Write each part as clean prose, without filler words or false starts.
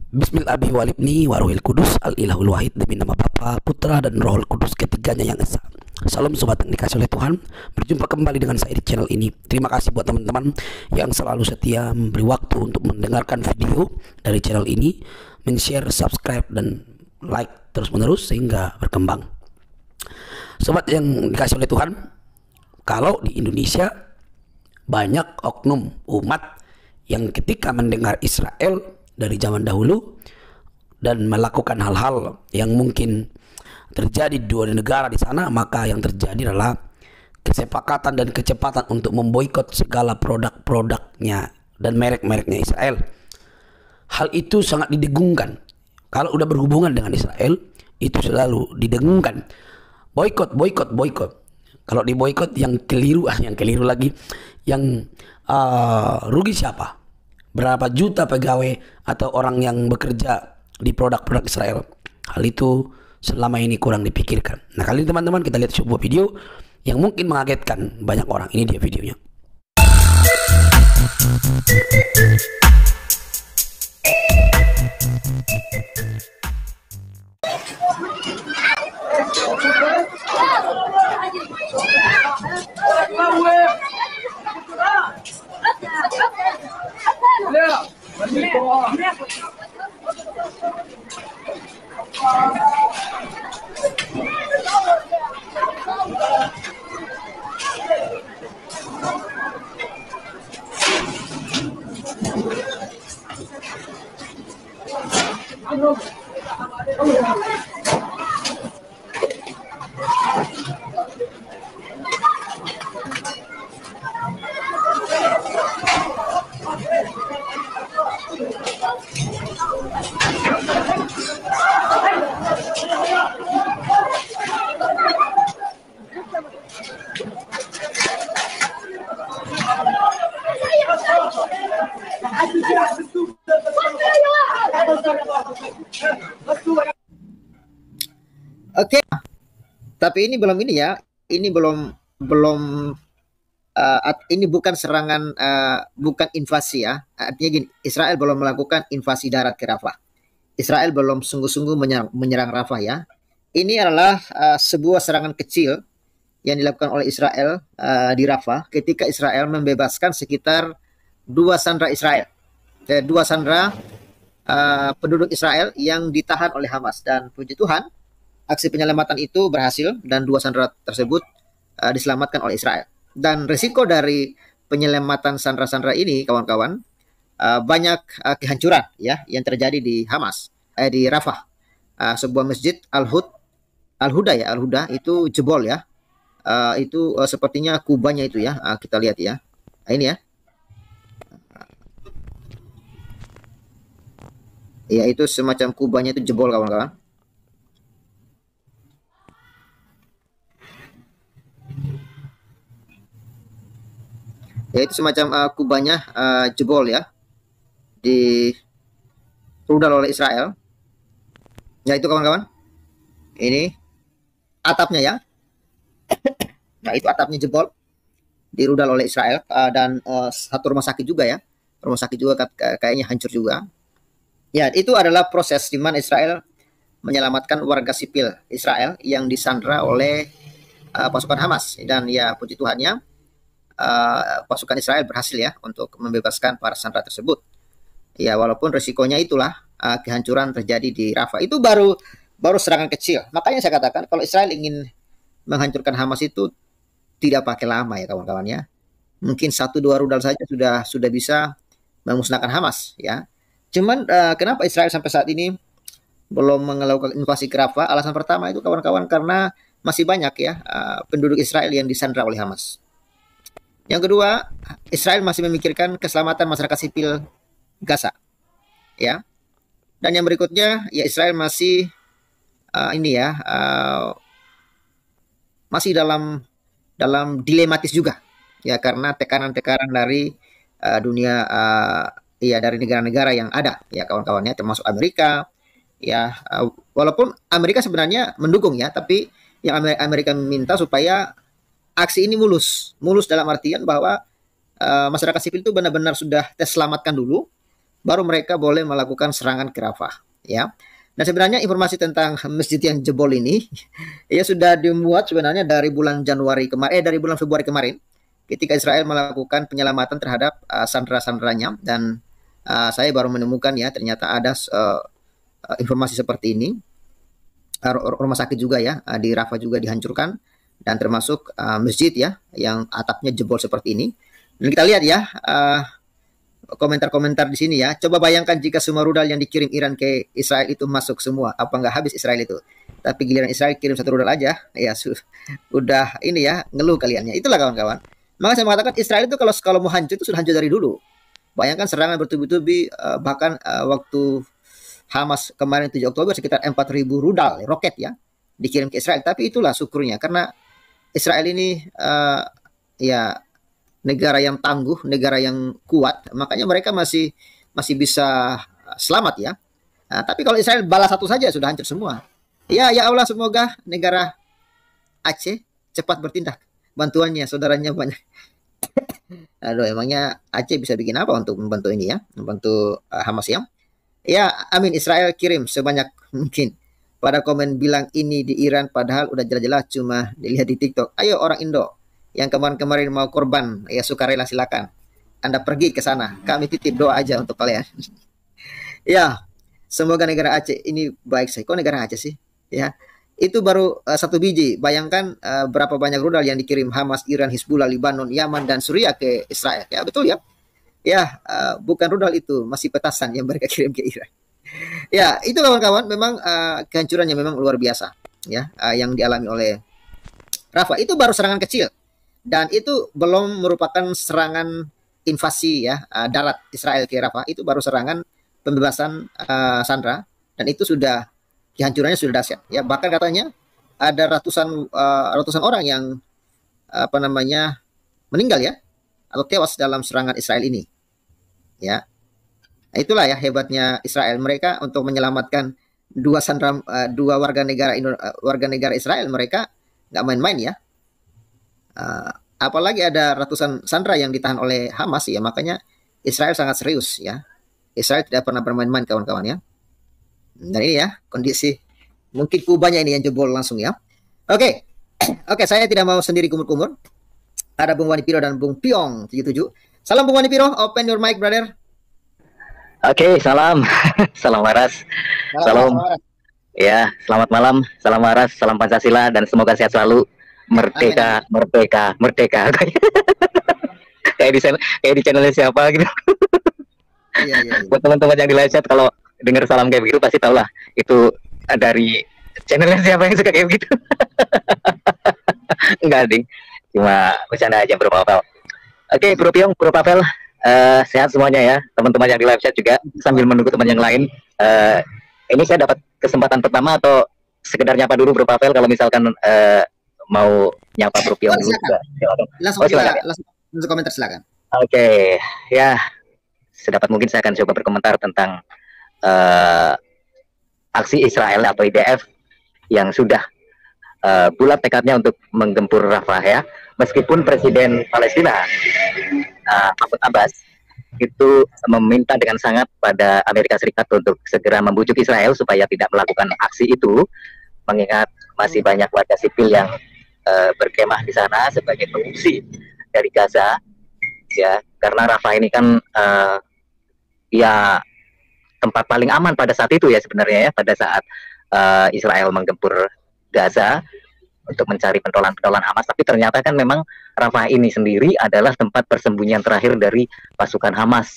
Bismillahirrahmanirrahim walibni warohil kudus al ilahul wahid, demi nama Bapa, Putra dan Rohul Kudus, ketiganya yang esa. Salam sobat yang dikasih oleh Tuhan. Berjumpa kembali dengan saya di channel ini. Terima kasih buat teman-teman yang selalu setia memberi waktu untuk mendengarkan video dari channel ini, men-share, subscribe dan like terus menerus sehingga berkembang. Sobat yang dikasih oleh Tuhan, kalau di Indonesia banyak oknum umat yang ketika mendengar Israel dari zaman dahulu dan melakukan hal-hal yang mungkin terjadi di dua negara di sana, maka yang terjadi adalah kesepakatan dan kecepatan untuk memboikot segala produk-produknya dan merek-mereknya Israel. Hal itu sangat didengungkan. Kalau udah berhubungan dengan Israel, itu selalu didengungkan. Boikot, boikot, boikot. Kalau diboikot yang keliru lagi, yang rugi siapa? Berapa juta pegawai atau orang yang bekerja di produk-produk Israel. Hal itu selama ini kurang dipikirkan. Nah, kali ini teman-teman kita lihat sebuah video yang mungkin mengagetkan banyak orang. Ini dia videonya. Oke, tapi ini belum ini ya. Ini belum ini bukan serangan, bukan invasi ya. Artinya gini, Israel belum melakukan invasi darat ke Rafah. Israel belum sungguh-sungguh menyerang Rafah ya. Ini adalah sebuah serangan kecil yang dilakukan oleh Israel di Rafah ketika Israel membebaskan sekitar 2 sandera Israel, 2 sandera penduduk Israel yang ditahan oleh Hamas, dan puji Tuhan aksi penyelamatan itu berhasil dan 2 sandera tersebut diselamatkan oleh Israel. Dan risiko dari penyelamatan sandera-sandera ini, kawan-kawan, banyak kehancuran ya yang terjadi di Hamas, di Rafah. Sebuah masjid Al-Huda itu jebol ya. Itu sepertinya kubahnya itu ya. Kita lihat ya. Ini ya. Ya, itu semacam kubahnya itu jebol, kawan-kawan. Ya, itu semacam kubahnya jebol ya, di rudal oleh Israel. Ya, itu kawan-kawan, ini atapnya ya. Nah, itu atapnya jebol, di rudal oleh Israel. Dan satu rumah sakit juga ya, rumah sakit juga kayaknya hancur juga. Ya, itu adalah proses di mana Israel menyelamatkan warga sipil Israel yang disandra oleh pasukan Hamas. Dan ya, puji Tuhannya pasukan Israel berhasil ya untuk membebaskan para sandera tersebut. Ya, walaupun resikonya itulah kehancuran terjadi di Rafah. Itu baru serangan kecil. Makanya saya katakan kalau Israel ingin menghancurkan Hamas itu tidak pakai lama ya, kawan-kawan ya. Mungkin 1-2 rudal saja sudah bisa memusnahkan Hamas ya. Cuman kenapa Israel sampai saat ini belum melakukan invasi ke Rafah? Alasan pertama itu, kawan-kawan, karena masih banyak ya penduduk Israel yang disandra oleh Hamas. Yang kedua, Israel masih memikirkan keselamatan masyarakat sipil Gaza, ya. Dan yang berikutnya, ya, Israel masih masih dalam dilematis juga, ya, karena tekanan-tekanan dari dunia, ya, dari negara-negara yang ada, ya, kawan-kawannya, termasuk Amerika, ya. Walaupun Amerika sebenarnya mendukung ya, tapi yang Amerika minta supaya aksi ini mulus dalam artian bahwa masyarakat sipil itu benar-benar sudah terselamatkan dulu, baru mereka boleh melakukan serangan ke Rafah, ya. Nah, sebenarnya informasi tentang masjid yang jebol ini ya sudah dimuat sebenarnya dari bulan dari bulan Februari kemarin, ketika Israel melakukan penyelamatan terhadap sandera-sanderanya, dan saya baru menemukan ya ternyata ada informasi seperti ini. Rumah sakit juga ya di Rafah juga dihancurkan, dan termasuk masjid ya yang atapnya jebol seperti ini. Dan kita lihat ya komentar-komentar di sini ya. Coba bayangkan jika semua rudal yang dikirim Iran ke Israel itu masuk semua, apa nggak habis Israel itu? Tapi giliran Israel kirim satu rudal aja, ya udah ini ya ngeluh kalian ya. Itulah kawan-kawan. Maka saya mengatakan Israel itu kalau mau hancur itu sudah hancur dari dulu. Bayangkan serangan bertubi-tubi, bahkan waktu Hamas kemarin 7 Oktober sekitar 4.000 rudal roket ya dikirim ke Israel. Tapi itulah syukurnya, karena Israel ini ya negara yang tangguh, negara yang kuat, makanya mereka masih bisa selamat ya. Nah, tapi kalau Israel balas satu saja sudah hancur semua. Ya Allah, semoga negara Aceh cepat bertindak. Bantuannya saudaranya banyak. Aduh, emangnya Aceh bisa bikin apa untuk membantu ini ya, membantu Hamas ya? Ya, amin. Israel kirim sebanyak mungkin. Pada komen bilang ini di Iran, padahal udah jelas-jelas cuma dilihat di TikTok. Ayo orang Indo yang kemarin-kemarin mau korban, ya sukarela silakan. Anda pergi ke sana. Kami titip doa aja untuk kalian. Ya, semoga negara Aceh ini baik saja. Kok negara Aceh sih? Ya, itu baru satu biji. Bayangkan berapa banyak rudal yang dikirim Hamas, Iran, Hizbullah, Libanon, Yaman, dan Suriah ke Israel. Ya, betul ya. Ya, bukan rudal itu, masih petasan yang mereka kirim ke Iran. Ya, itu kawan-kawan, memang kehancurannya memang luar biasa ya, yang dialami oleh Rafah. Itu baru serangan kecil, dan itu belum merupakan serangan invasi ya darat Israel ke Rafah. Itu baru serangan pembebasan sandera, dan itu sudah kehancurannya sudah dahsyat ya. Bahkan katanya ada ratusan orang yang meninggal ya atau tewas dalam serangan Israel ini ya. Nah, itulah ya hebatnya Israel, mereka untuk menyelamatkan dua warga negara Israel, mereka nggak main-main ya. Apalagi ada ratusan sandera yang ditahan oleh Hamas ya, makanya Israel sangat serius ya. Israel tidak pernah bermain-main kawan-kawan ya. Dan ini ya kondisi mungkin kubahnya ini yang jebol langsung ya. Oke. Oke, saya tidak mau sendiri kumur-kumur. Ada Bung Wani Piro dan Bung Piong 77. Salam Bung Wani Piro, open your mic brother. Oke, salam. Salam waras. Salam. Ya, selamat malam. Salam waras, salam Pancasila, dan semoga sehat selalu. Merdeka, amin. Merdeka. kayak di channelnya siapa gitu. Iya. Buat teman-teman yang di live chat, kalau dengar salam kayak begitu pasti tahulah itu dari channelnya siapa yang suka kayak begitu. Enggak, ding. Cuma bercanda aja, Bro Pavel. Oke, Bro Piong, Bro Pavel. Sehat semuanya ya, teman-teman yang di live chat juga, sambil menunggu teman yang lain. Ini saya dapat kesempatan pertama atau sekedar nyapa dulu Bro Pavel, kalau misalkan mau nyapa Bro Piong dulu juga. Langsung komentar silakan. Oke, ya sedapat mungkin saya akan coba berkomentar tentang aksi Israel atau IDF yang sudah bulat tekadnya untuk menggempur Rafah ya. Meskipun Presiden Palestina Mahmud Abbas itu meminta dengan sangat pada Amerika Serikat untuk segera membujuk Israel supaya tidak melakukan aksi itu, mengingat masih banyak warga sipil yang berkemah di sana sebagai pengungsi dari Gaza ya, karena Rafah ini kan ya tempat paling aman pada saat itu ya sebenarnya ya, pada saat Israel menggempur Gaza untuk mencari pentolan-pentolan Hamas. Tapi ternyata kan memang Rafah ini sendiri adalah tempat persembunyian terakhir dari pasukan Hamas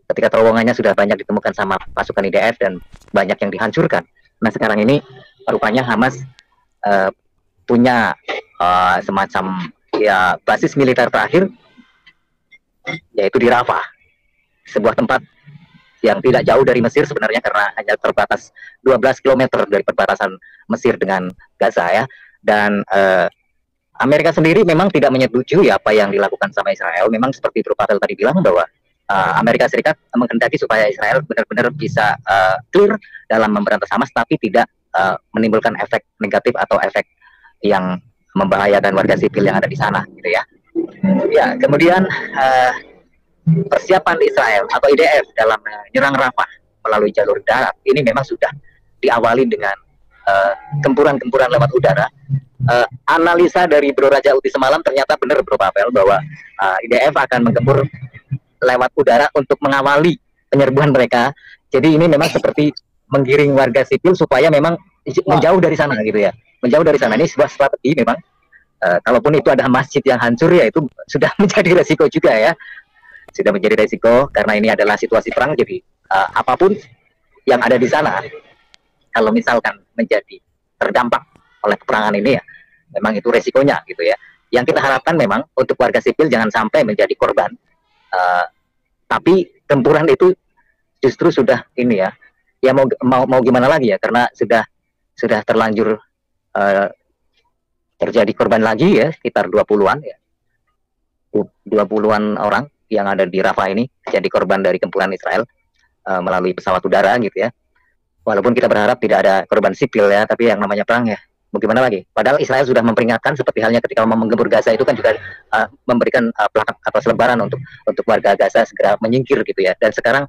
ketika terowongannya sudah banyak ditemukan sama pasukan IDF dan banyak yang dihancurkan. Nah sekarang ini rupanya Hamas punya semacam ya basis militer terakhir, yaitu di Rafah, sebuah tempat yang tidak jauh dari Mesir sebenarnya, karena hanya terbatas 12 km dari perbatasan Mesir dengan Gaza ya. Dan Amerika sendiri memang tidak menyetujui apa yang dilakukan sama Israel. Memang seperti Bro Pavel tadi bilang bahwa Amerika Serikat menghendaki supaya Israel benar-benar bisa clear dalam memberantas Hamas, tapi tidak menimbulkan efek negatif atau efek yang membahayakan warga sipil yang ada di sana gitu ya. Ya, kemudian persiapan Israel atau IDF dalam menyerang Rafah melalui jalur darat ini memang sudah diawali dengan gempuran-gempuran lewat udara. Analisa dari Bro Raja Uti semalam ternyata benar Bro Pavel bahwa IDF akan menggempur lewat udara untuk mengawali penyerbuan mereka. Jadi ini memang seperti menggiring warga sipil supaya memang menjauh dari sana gitu ya. Menjauh dari sana, ini sebuah strategi memang. Kalaupun itu ada masjid yang hancur ya itu sudah menjadi resiko juga ya. Sudah menjadi resiko karena ini adalah situasi perang. Jadi apapun yang ada di sana, kalau misalkan menjadi terdampak oleh peperangan ini ya, memang itu resikonya gitu ya. Yang kita harapkan memang untuk warga sipil jangan sampai menjadi korban. Tapi gempuran itu justru sudah ini ya, ya mau gimana lagi ya, karena sudah terlanjur terjadi korban lagi ya, sekitar 20-an ya, 20-an orang yang ada di Rafah ini jadi korban dari gempuran Israel melalui pesawat udara gitu ya. Walaupun kita berharap tidak ada korban sipil ya, tapi yang namanya perang ya, mau gimana lagi. Padahal Israel sudah memperingatkan seperti halnya ketika mau menggempur Gaza itu kan juga memberikan plakat atau selebaran untuk warga Gaza segera menyingkir gitu ya. Dan sekarang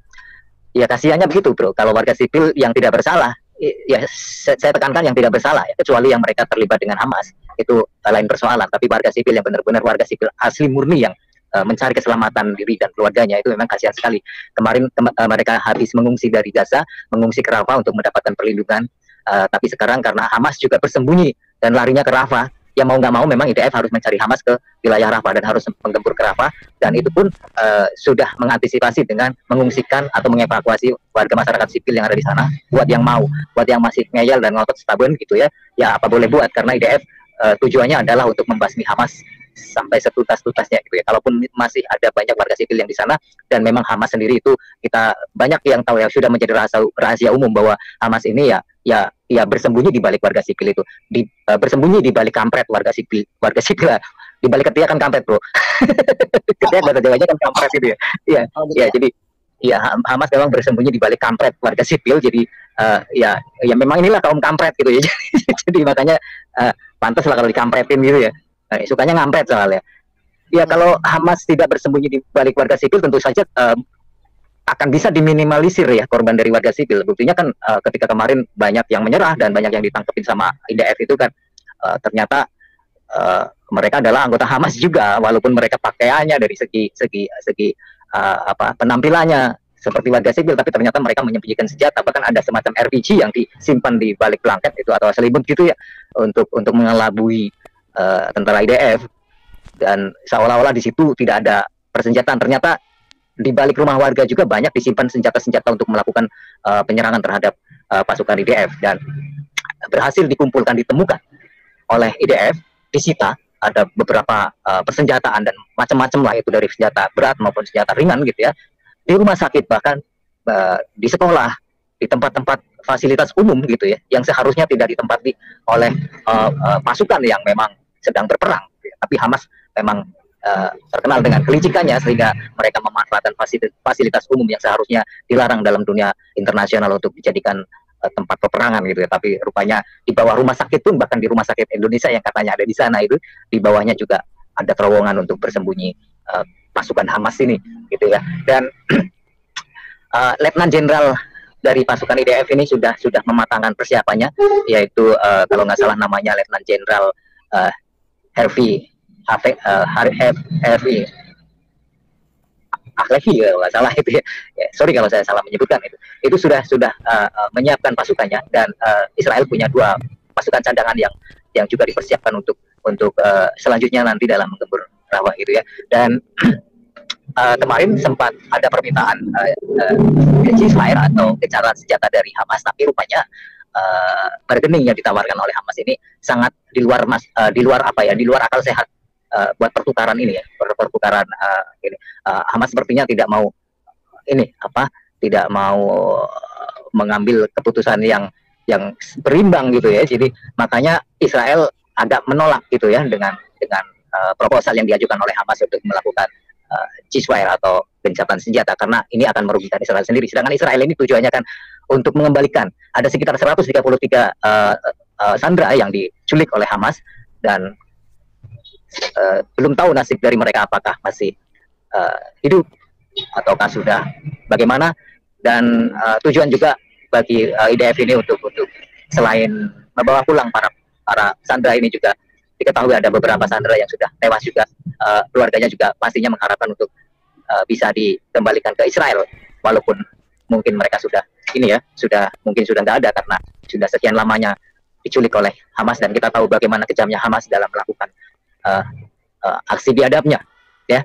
ya kasihannya begitu bro, kalau warga sipil yang tidak bersalah, ya saya tekankan yang tidak bersalah ya, kecuali yang mereka terlibat dengan Hamas itu lain persoalan. Tapi warga sipil yang benar-benar warga sipil asli murni yang mencari keselamatan diri dan keluarganya itu memang kasihan sekali. Kemarin mereka habis mengungsi dari Gaza, mengungsi ke Rafah untuk mendapatkan perlindungan. Tapi sekarang karena Hamas juga bersembunyi dan larinya ke Rafah, ya mau nggak mau memang IDF harus mencari Hamas ke wilayah Rafah dan harus menggempur ke Rafah. Dan itu pun sudah mengantisipasi dengan mengungsikan atau mengevakuasi warga masyarakat sipil yang ada di sana. Buat yang mau, buat yang masih ngeyel dan ngotot stubborn gitu ya, ya apa boleh buat, karena IDF tujuannya adalah untuk membasmi Hamas sampai setuntas-tuntasnya gitu ya. Kalaupun masih ada banyak warga sipil yang di sana, dan memang Hamas sendiri itu kita banyak yang tahu ya, sudah menjadi rahasia umum bahwa Hamas ini ya bersembunyi di balik warga sipil itu, bersembunyi di balik kampret warga sipil di balik ketiak kan kampret bro. Ketiak bahasa Jawanya kan kampret gitu ya. Iya, ya jadi ya Hamas memang bersembunyi di balik kampret warga sipil. Jadi ya memang inilah kaum kampret gitu ya. Jadi makanya pantas lah kalau dikampretin gitu ya. Sukanya ngampret soalnya. Ya kalau Hamas tidak bersembunyi di balik warga sipil tentu saja akan bisa diminimalisir ya korban dari warga sipil. Buktinya kan ketika kemarin banyak yang menyerah dan banyak yang ditangkepin sama IDF itu kan ternyata mereka adalah anggota Hamas juga, walaupun mereka pakaiannya dari segi penampilannya seperti warga sipil, tapi ternyata mereka menyembunyikan senjata. Bahkan ada semacam RPG yang disimpan di balik blanket itu atau selimut gitu ya, untuk mengelabui tentara IDF, dan seolah-olah di situ tidak ada persenjataan. Ternyata di balik rumah warga juga banyak disimpan senjata-senjata untuk melakukan penyerangan terhadap pasukan IDF, dan berhasil ditemukan oleh IDF, disita ada beberapa persenjataan dan macam-macam lah itu, dari senjata berat maupun senjata ringan gitu ya, di rumah sakit, bahkan di sekolah, di tempat-tempat fasilitas umum gitu ya, yang seharusnya tidak ditempati oleh pasukan yang memang sedang berperang. Tapi Hamas memang terkenal dengan kelicikannya, sehingga mereka memanfaatkan fasilitas umum yang seharusnya dilarang dalam dunia internasional untuk dijadikan tempat peperangan gitu ya. Tapi rupanya di bawah rumah sakit pun, bahkan di rumah sakit Indonesia yang katanya ada di sana itu, di bawahnya juga ada terowongan untuk bersembunyi pasukan Hamas ini gitu ya. Dan Letnan Jenderal dari pasukan IDF ini sudah mematangkan persiapannya, yaitu kalau nggak salah namanya Letnan Jenderal Hervi Ahlevi kalau nggak salah itu ya. Sorry kalau saya salah menyebutkan itu sudah menyiapkan pasukannya, dan Israel punya 2 pasukan cadangan yang juga dipersiapkan untuk selanjutnya nanti dalam menggempur Rafah gitu ya. Dan kemarin sempat ada permintaan ceasefire atau gencatan senjata dari Hamas, tapi rupanya bargaining yang ditawarkan oleh Hamas ini sangat di luar akal sehat buat pertukaran ini ya, pertukaran ini. Hamas sepertinya tidak mau mengambil keputusan yang berimbang gitu ya. Jadi makanya Israel agak menolak gitu ya dengan proposal yang diajukan oleh Hamas untuk melakukan ceasefire atau gencatan senjata, karena ini akan merugikan Israel sendiri. Sedangkan Israel ini tujuannya kan untuk mengembalikan, ada sekitar 133 sandera yang diculik oleh Hamas, dan belum tahu nasib dari mereka apakah masih hidup ataukah sudah bagaimana? Dan tujuan juga bagi IDF ini untuk selain membawa pulang para sandera ini, juga diketahui ada beberapa sandera yang sudah tewas juga, keluarganya juga pastinya mengharapkan untuk bisa dikembalikan ke Israel, walaupun mungkin mereka sudah mungkin sudah nggak ada karena sudah sekian lamanya diculik oleh Hamas, dan kita tahu bagaimana kejamnya Hamas dalam melakukan aksi biadabnya, ya.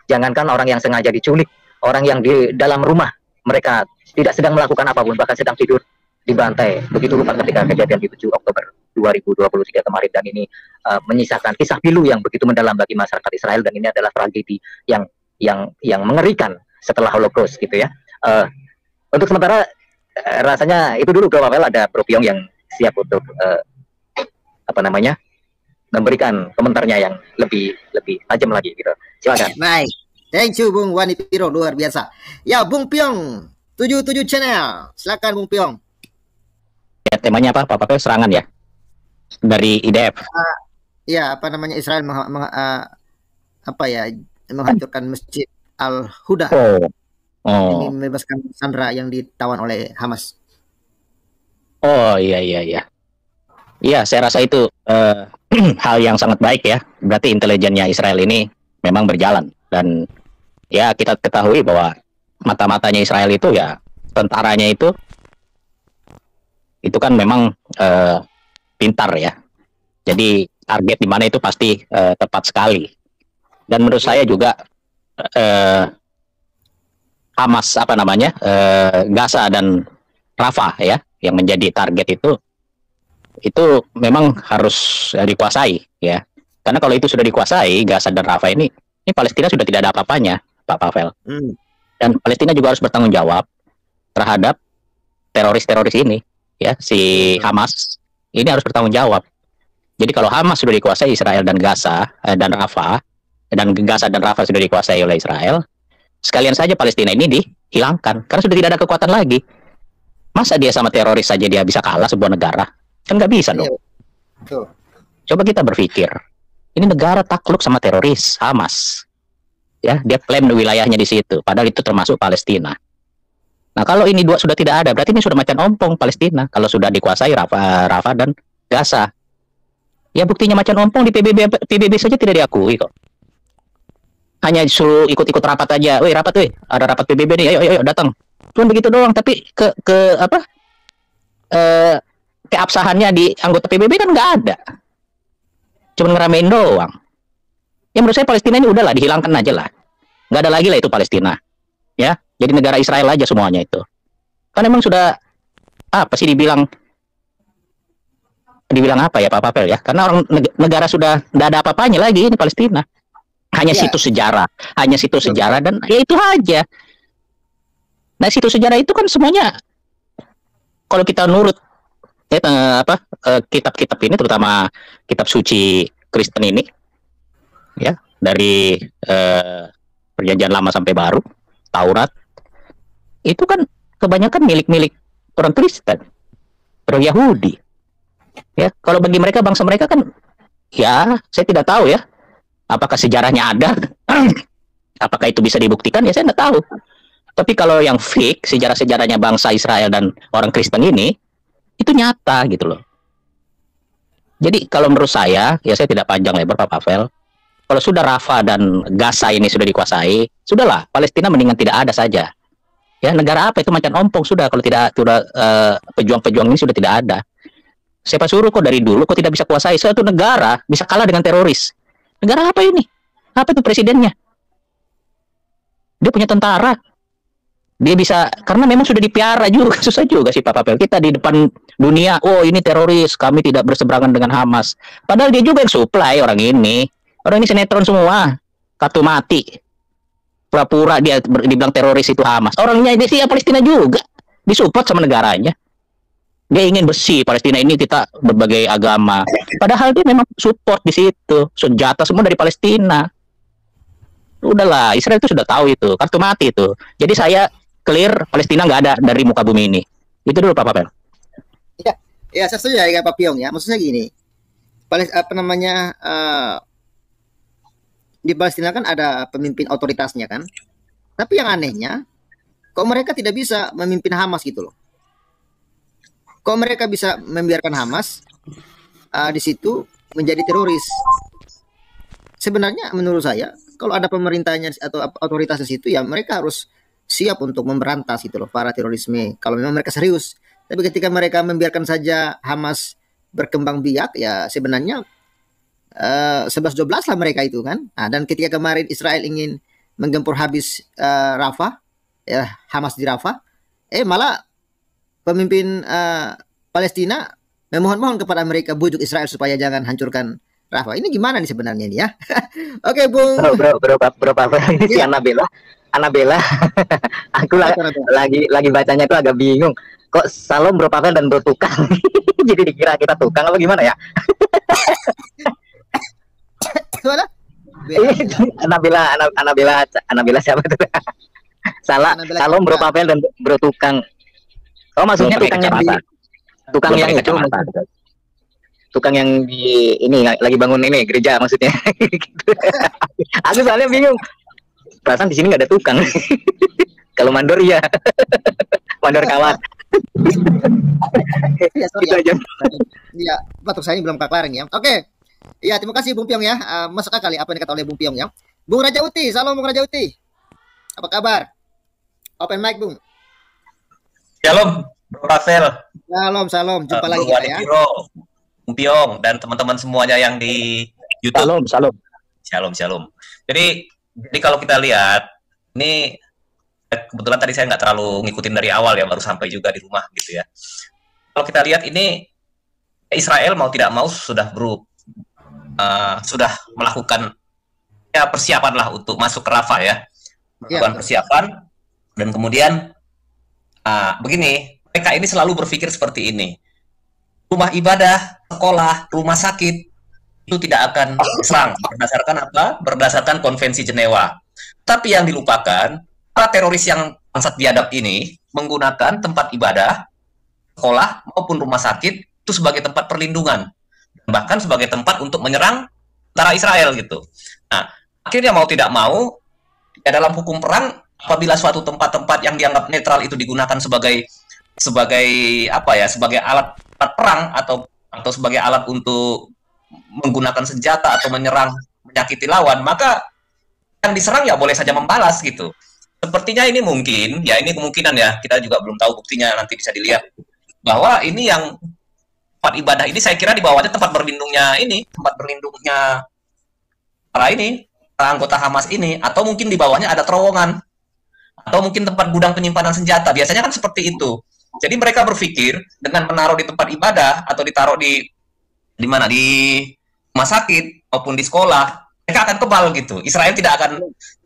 Jangankan orang yang sengaja diculik, orang yang di dalam rumah mereka tidak sedang melakukan apapun, bahkan sedang tidur, dibantai begitu rupa ketika kejadian di 7 Oktober 2023 kemarin. Dan ini menyisakan kisah pilu yang begitu mendalam bagi masyarakat Israel, dan ini adalah tragedi yang mengerikan setelah Holocaust gitu ya. Untuk sementara rasanya itu dulu, Bro Pavel. Ada Bro Piong yang siap untuk memberikan komentarnya yang lebih tajam lagi gitu. Silakan. Baik. Thank you Bung Wani Piro, luar biasa. Ya, Bung Piong 77 channel. Silakan Bung Piong. Ya, temanya apa? Pak Pavel, serangan ya dari IDF. Ya, Israel menghancurkan Masjid Al-Huda. Ini membebaskan sandera yang ditawan oleh Hamas. Oh iya. Iya, saya rasa itu hal yang sangat baik ya. Berarti intelijennya Israel ini memang berjalan, dan ya kita ketahui bahwa mata-matanya Israel itu ya, tentaranya itu kan memang pintar ya. Jadi target di mana itu pasti tepat sekali. Dan menurut saya juga Hamas Gaza dan Rafah ya yang menjadi target itu memang harus dikuasai ya. Karena kalau itu sudah dikuasai, Gaza dan Rafah ini Palestina sudah tidak ada apa-apanya, Pak Pavel. Dan Palestina juga harus bertanggung jawab terhadap teroris-teroris ini ya, si Hamas ini harus bertanggung jawab. Jadi kalau Hamas sudah dikuasai Israel dan Gaza dan Rafah, dan Gaza dan Rafah sudah dikuasai oleh Israel, sekalian saja Palestina ini dihilangkan karena sudah tidak ada kekuatan lagi. Masa dia sama teroris saja dia bisa kalah sebuah negara? Kan nggak bisa dong. Coba kita berpikir, ini negara takluk sama teroris Hamas, ya, dia klaim wilayahnya di situ, padahal itu termasuk Palestina. Nah kalau ini dua sudah tidak ada, berarti ini sudah macan ompong Palestina. Kalau sudah dikuasai Rafah dan Gaza, ya buktinya macan ompong di PBB saja tidak diakui kok. Hanya suruh ikut-ikut rapat aja, ada rapat PBB nih, ayo datang. Cuma begitu doang, tapi keabsahannya di anggota PBB kan nggak ada. Cuma ngeramein doang. Ya menurut saya Palestina ini udahlah, dihilangkan aja lah. Nggak ada lagi lah itu Palestina. Ya, jadi negara Israel aja semuanya itu. Kan emang sudah dibilang apa ya Pak Papel ya? Karena orang negara sudah nggak ada apa-apanya lagi ini Palestina. Hanya situs sejarah, dan ya itu aja. Nah situs sejarah itu kan semuanya, kalau kita nurut kitab-kitab ini, terutama kitab suci Kristen ini ya, dari perjanjian lama sampai baru, Taurat itu kan kebanyakan milik orang Kristen, orang Yahudi ya. Kalau bagi mereka, bangsa mereka kan ya, saya tidak tahu ya apakah sejarahnya ada apakah itu bisa dibuktikan, ya saya nggak tahu. Tapi kalau yang fake, sejarah-sejarahnya bangsa Israel dan orang Kristen ini, itu nyata gitu loh. Jadi kalau menurut saya, ya saya tidak panjang lebar Pak Pavel, kalau sudah Rafah dan Gaza ini sudah dikuasai, sudahlah Palestina mendingan tidak ada saja. Ya negara apa itu macan ompong sudah, kalau tidak pejuang-pejuang ini sudah tidak ada. Siapa suruh kok dari dulu kok tidak bisa kuasai suatu negara, bisa kalah dengan teroris. Negara apa ini? Apa itu presidennya? Dia punya tentara. Dia bisa, karena memang sudah dipiara juga. Susah juga sih Pak Papel. Kita di depan dunia, oh ini teroris, kami tidak berseberangan dengan Hamas. Padahal dia juga yang supply orang ini. Orang ini sinetron semua. Kartu mati. Pura-pura dia dibilang teroris itu Hamas. Orangnya ini sih ya Palestina juga. Disupport sama negaranya. Dia ingin bersih, Palestina ini kita berbagai agama. Padahal dia memang support di situ. Senjata semua dari Palestina. Udahlah, Israel itu sudah tahu itu. Kartu mati itu. Jadi saya clear, Palestina nggak ada dari muka bumi ini. Itu dulu Pak Papel. Ya saya setuju dengan Pak Piong ya. Maksudnya gini, di Palestina kan ada pemimpin otoritasnya kan. Tapi yang anehnya, kok mereka tidak bisa memimpin Hamas gitu loh. Kok mereka bisa membiarkan Hamas di situ menjadi teroris. Sebenarnya menurut saya, kalau ada pemerintahnya atau otoritas di situ, ya mereka harus siap untuk memberantas itu loh para terorisme. Kalau memang mereka serius. Tapi ketika mereka membiarkan saja Hamas berkembang biak, ya sebenarnya 11-12 lah mereka itu kan. Nah, dan ketika kemarin Israel ingin menggempur habis Rafah, ya Hamas di Rafah, malah pemimpin Palestina memohon-mohon kepada mereka, bujuk Israel supaya jangan hancurkan Rafah. Ini gimana nih sebenarnya nih ya? Oke, Bung. Bro, ini si Anabella. Aku lagi bacanya tuh agak bingung. Kok Salom, Bro Pavel dan Bro Tukang? Jadi dikira kita tukang apa gimana ya? Gimana? Anabella siapa itu? Salah. Salom, Bro Pavel dan Bro Tukang. Oh, maksudnya tukang yang itu, tukang yang di ini lagi bangun ini gereja maksudnya. Aku soalnya bingung. Perasaan di sini nggak ada tukang. Kalau mandor ya, mandor kawat. Ya, sorry ya. Iya, batuk saya ini belum kelar ya. Oke. Ya, terima kasih Bung Piong ya. Masuk akal ya apa yang dikatakan oleh Bung Piong ya. Bung Raja Uti, salam Bung Raja Uti. Apa kabar? Open mic, Bung. Shalom, Bro Rafael. Salam. Jumpa lagi kita ya. Bung Piong dan teman-teman semuanya yang di YouTube. Shalom. Jadi kalau kita lihat ini kebetulan tadi saya nggak terlalu ngikutin dari awal ya, baru sampai juga di rumah gitu ya. Kalau kita lihat ini Israel mau tidak mau sudah melakukan ya persiapan lah untuk masuk ke Rafah ya, melakukan persiapan dan kemudian begini, mereka ini selalu berpikir seperti ini. Rumah ibadah, sekolah, rumah sakit itu tidak akan diserang berdasarkan apa? Berdasarkan Konvensi Jenewa. Tapi yang dilupakan, para teroris yang bangsat biadab ini menggunakan tempat ibadah, sekolah maupun rumah sakit itu sebagai tempat perlindungan, bahkan sebagai tempat untuk menyerang tentara Israel gitu. Nah, akhirnya mau tidak mau ya dalam hukum perang, apabila suatu tempat-tempat yang dianggap netral itu digunakan sebagai apa ya, sebagai alat perang atau sebagai alat untuk menggunakan senjata atau menyakiti lawan, maka yang diserang ya boleh saja membalas gitu. Sepertinya ini mungkin, ya ini kemungkinan ya, kita juga belum tahu buktinya, nanti bisa dilihat bahwa ini yang tempat ibadah ini saya kira di bawahnya tempat berlindungnya para anggota Hamas ini, atau mungkin di bawahnya ada terowongan, atau mungkin tempat gudang penyimpanan senjata. Biasanya kan seperti itu. Jadi mereka berpikir dengan menaruh di tempat ibadah atau ditaruh di mana, di rumah sakit maupun di sekolah, mereka akan kebal gitu. Israel tidak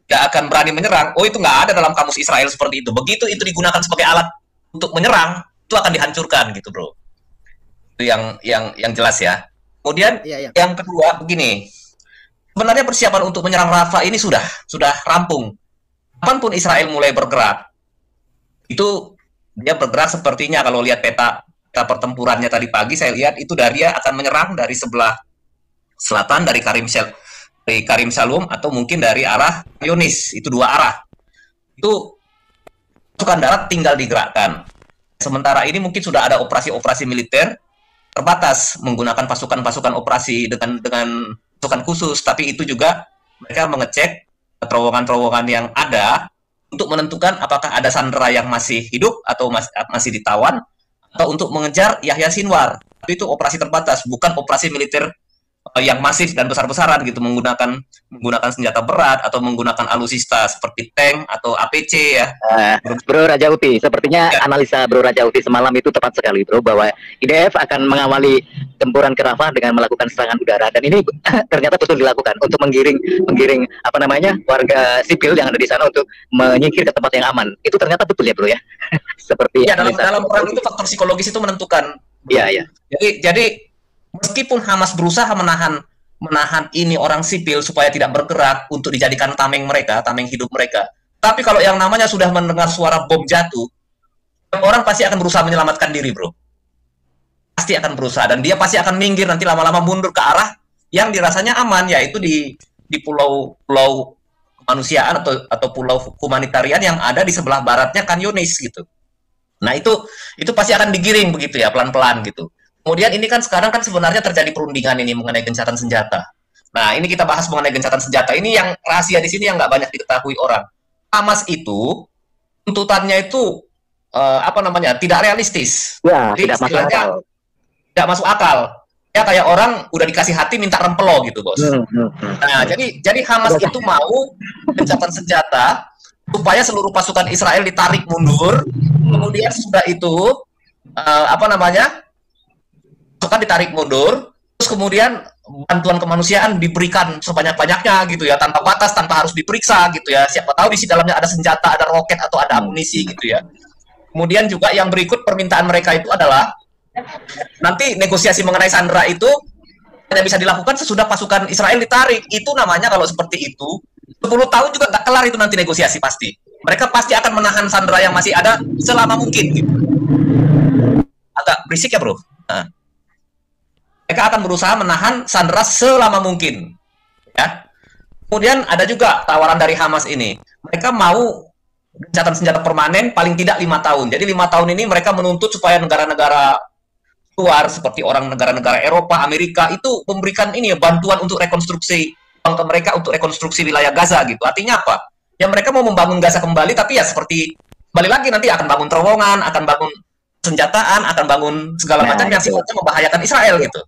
akan berani menyerang. Oh, itu nggak ada dalam kamus Israel seperti itu. Begitu itu digunakan sebagai alat untuk menyerang, itu akan dihancurkan gitu, Bro. Itu yang jelas ya. Kemudian yang kedua begini. Sebenarnya persiapan untuk menyerang Rafah ini sudah rampung. Kapanpun Israel mulai bergerak, itu dia bergerak sepertinya kalau lihat peta pertempurannya tadi pagi, saya lihat itu dia akan menyerang dari sebelah selatan dari Karim Shalom atau mungkin dari arah Yonis. Itu dua arah. Itu pasukan darat tinggal digerakkan. Sementara ini mungkin sudah ada operasi-operasi militer terbatas menggunakan pasukan-pasukan operasi dengan pasukan khusus, tapi itu juga mereka mengecek terowongan-terowongan yang ada untuk menentukan apakah ada sandera yang masih hidup atau masih ditawan, atau untuk mengejar Yahya Sinwar. Itu operasi terbatas, bukan operasi militer yang masif dan besar-besaran gitu, menggunakan senjata berat atau menggunakan alusista seperti tank atau APC ya. Bro Raja Uti, sepertinya analisa Bro Raja Uti semalam itu tepat sekali, Bro, bahwa IDF akan mengawali tempuran ke Rafah dengan melakukan serangan udara, dan ini ternyata betul dilakukan untuk menggiring apa namanya, warga sipil yang ada di sana untuk menyingkir ke tempat yang aman. Itu ternyata betul ya, Bro ya. Seperti ya, dalam perang itu faktor psikologis itu menentukan. Iya. Jadi meskipun Hamas berusaha menahan ini orang sipil supaya tidak bergerak untuk dijadikan tameng hidup mereka. Tapi kalau yang namanya sudah mendengar suara bom jatuh, orang pasti akan berusaha menyelamatkan diri, Bro. Pasti akan berusaha, dan dia pasti akan minggir, nanti lama-lama mundur ke arah yang dirasanya aman, yaitu di pulau kemanusiaan atau pulau humanitarian yang ada di sebelah baratnya Khan Yunis gitu. Nah itu pasti akan digiring begitu ya, pelan-pelan gitu. Kemudian ini kan sekarang kan sebenarnya terjadi perundingan ini mengenai gencatan senjata. Nah ini kita bahas mengenai gencatan senjata. Ini yang rahasia di sini yang nggak banyak diketahui orang. Hamas itu tuntutannya itu tidak realistis. Ya, Jadi tidak masuk akal. Tidak masuk akal. Ya kayak orang udah dikasih hati minta rempelo gitu, Bos. Nah, jadi Hamas itu mau gencatan senjata supaya seluruh pasukan Israel ditarik mundur. Kemudian sudah itu pasukan ditarik mundur, terus kemudian bantuan kemanusiaan diberikan sebanyak-banyaknya gitu ya, tanpa batas, tanpa harus diperiksa gitu ya. Siapa tahu di dalamnya ada senjata, ada roket atau ada amunisi gitu ya. Kemudian juga yang berikut permintaan mereka itu adalah nanti negosiasi mengenai Sandra itu hanya bisa dilakukan sesudah pasukan Israel ditarik. Itu namanya kalau seperti itu 10 tahun juga nggak kelar itu nanti negosiasi pasti. Mereka pasti akan menahan Sandra yang masih ada selama mungkin gitu. Agak berisik ya bro. Nah, mereka akan berusaha menahan Sandra selama mungkin ya. Kemudian ada juga tawaran dari Hamas ini. Mereka mau gencatan senjata permanen paling tidak 5 tahun. Jadi 5 tahun ini mereka menuntut supaya negara-negara luar seperti orang negara-negara Eropa, Amerika itu memberikan ini ya, bantuan untuk rekonstruksi ke mereka untuk rekonstruksi wilayah Gaza gitu. Artinya apa? Ya mereka mau membangun Gaza kembali, tapi ya seperti kembali lagi nanti akan bangun terowongan, akan bangun senjataan, akan bangun segala macam yang sifatnya membahayakan Israel gitu.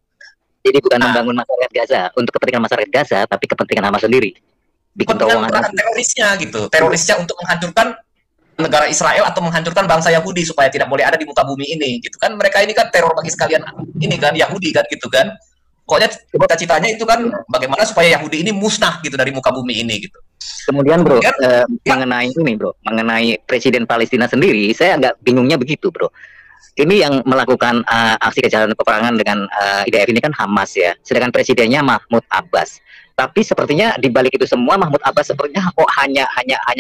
Jadi bukan membangun masyarakat Gaza untuk kepentingan masyarakat Gaza, tapi kepentingan Hamas sendiri. Bikin terowongan terorisnya gitu, terorisnya untuk menghancurkan negara Israel atau menghancurkan bangsa Yahudi supaya tidak boleh ada di muka bumi ini gitu kan. Mereka ini kan teror bagi sekalian ini kan Yahudi kan gitu kan. Pokoknya cita-citanya itu kan bagaimana supaya Yahudi ini musnah gitu dari muka bumi ini gitu. Kemudian bro, mengenai ini bro, mengenai Presiden Palestina sendiri, saya agak bingungnya begitu bro. Ini yang melakukan aksi kejahatan peperangan dengan IDF ini kan Hamas ya, sedangkan presidennya Mahmud Abbas. Tapi sepertinya di balik itu semua Mahmud Abbas sepertinya kok hanya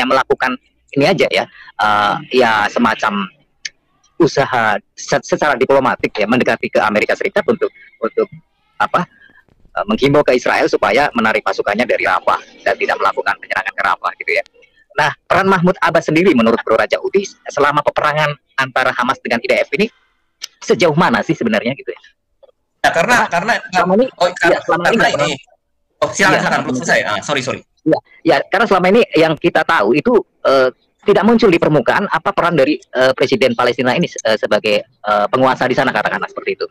melakukan ini aja ya, ya semacam usaha secara diplomatik ya mendekati ke Amerika Serikat untuk menghimbau ke Israel supaya menarik pasukannya dari Rafah dan tidak melakukan penyerangan ke Rafah gitu ya. Nah, peran Mahmud Abbas sendiri menurut Bro Raja Udi selama peperangan antara Hamas dengan IDF ini sejauh mana sih sebenarnya gitu ya? Ya karena selama ini silakan belum selesai. Sorry. Ya, karena selama ini yang kita tahu itu tidak muncul di permukaan apa peran dari Presiden Palestina ini sebagai penguasa di sana katakanlah seperti itu.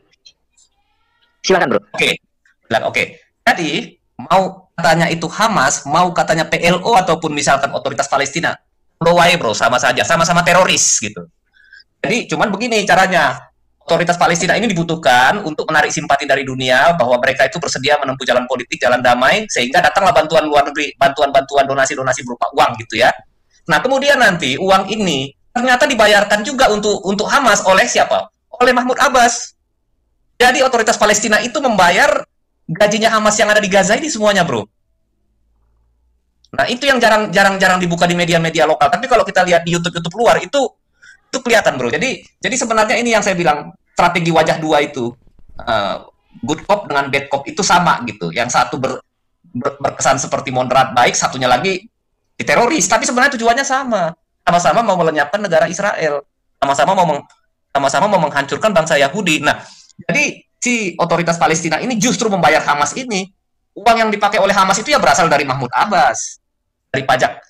Silakan bro. Oke. Jadi mau katanya itu Hamas, mau katanya PLO ataupun misalkan otoritas Palestina, bro sama saja, sama-sama teroris gitu. Jadi cuman begini caranya. Otoritas Palestina ini dibutuhkan untuk menarik simpati dari dunia bahwa mereka itu bersedia menempuh jalan politik, jalan damai, sehingga datanglah bantuan luar negeri, bantuan-bantuan donasi-donasi berupa uang gitu ya. Nah kemudian nanti uang ini ternyata dibayarkan juga untuk Hamas oleh siapa? Oleh Mahmud Abbas. Jadi otoritas Palestina itu membayar gajinya Hamas yang ada di Gaza ini semuanya bro. Nah itu yang jarang dibuka di media-media lokal. Tapi kalau kita lihat di YouTube luar itu kelihatan bro. Jadi sebenarnya ini yang saya bilang strategi wajah dua itu good cop dengan bad cop itu sama gitu. Yang satu berkesan seperti moderat baik, satunya lagi teroris. Tapi sebenarnya tujuannya sama. Sama-sama mau melenyapkan negara Israel. Sama-sama mau menghancurkan bangsa Yahudi. Nah, jadi si otoritas Palestina ini justru membayar Hamas ini. Uang yang dipakai oleh Hamas itu ya berasal dari Mahmud Abbas. Dari pajak